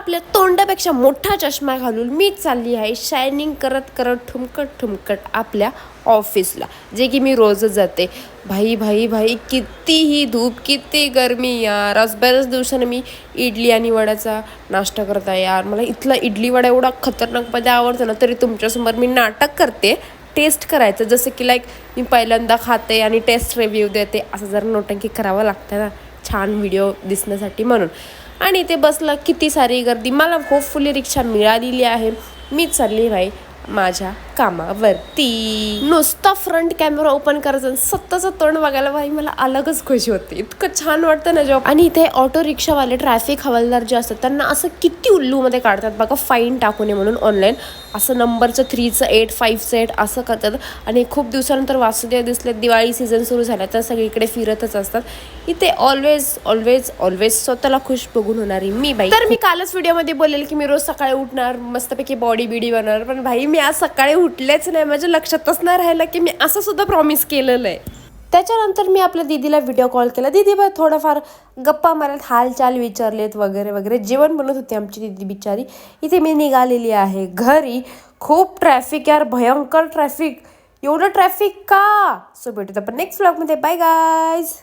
आपल्या तोंडापेक्षा मोठा चष्मा घालून मी चालली आहे शायनिंग करत करत ठुमकट ठुमकट आपल्या ऑफिसला, जे की मी रोजच जाते. भाई भाई भाई कितीही धूप किती गरमी यार. आज बऱ्याच दिवसानं मी इडली आणि वड्याचा नाश्ता करत आहे यार. मला इथला इडली वडा एवढा खतरनाकपणे आवडतो ना, तरी तुमच्यासमोर मी नाटक करते टेस्ट करायचं. जसं की लाईक मी पहिल्यांदा खाते आणि टेस्ट रिव्ह्यू देते, असं जरा नोटंकी करावं लागतं ना छान व्हिडिओ दिसण्यासाठी म्हणून. आणि ते बसलं किती सारी गर्दी. मला होपफुली रिक्षा मिळालेली आहे. मी चालली भाई माझ्या कामावरती. नुसता फ्रंट कॅमेरा ओपन करायचा स्वतःचं तोंड बघायला भाई मला अलगच खुशी होते. इतकं छान वाटतं ना जॉब. आणि इथे ऑटो रिक्षावाले ट्रॅफिक हवालदार जे असतात त्यांना असं किती उल्लूमध्ये काढतात बघा, फाईन टाकू नये म्हणून ऑनलाईन. असं नंबरचं 3चं 8 5चं 8 असं करतात. आणि खूप दिवसानंतर वासुदेव दिसले, दिवाळी सीझन सुरू झाला तर सगळीकडे फिरतच असतात. इथे ऑलवेज ऑलवेज ऑलवेज स्वतःला खुश बघून होणारी मी बाई. तर मी कालच व्हिडिओमध्ये बोलेल की मी रोज सकाळी उठणार, मस्तपैकी बॉडी बिडी बनवणार, पण भाई मी आज सकाळी उठलेच नाही. माझ्या लक्षातच नाही राहिलं की मी असं सुद्धा प्रॉमिस केलेलं आहे. त्याच्यानंतर मी आपल्या दीदीला व्हिडिओ कॉल केला. दीदी बा थोडंफार गप्पा मारत हालचाल विचारलेत वगैरे वगैरे. जेवण बनवत होती आमची दीदी बिचारी. इथे मी निघालेली आहे घरी. खूप ट्रॅफिक यार, भयंकर ट्रॅफिक. एवढं ट्रॅफिक का? सो भेटूत आपण नेक्स्ट व्लॉगमध्ये. Bye guys.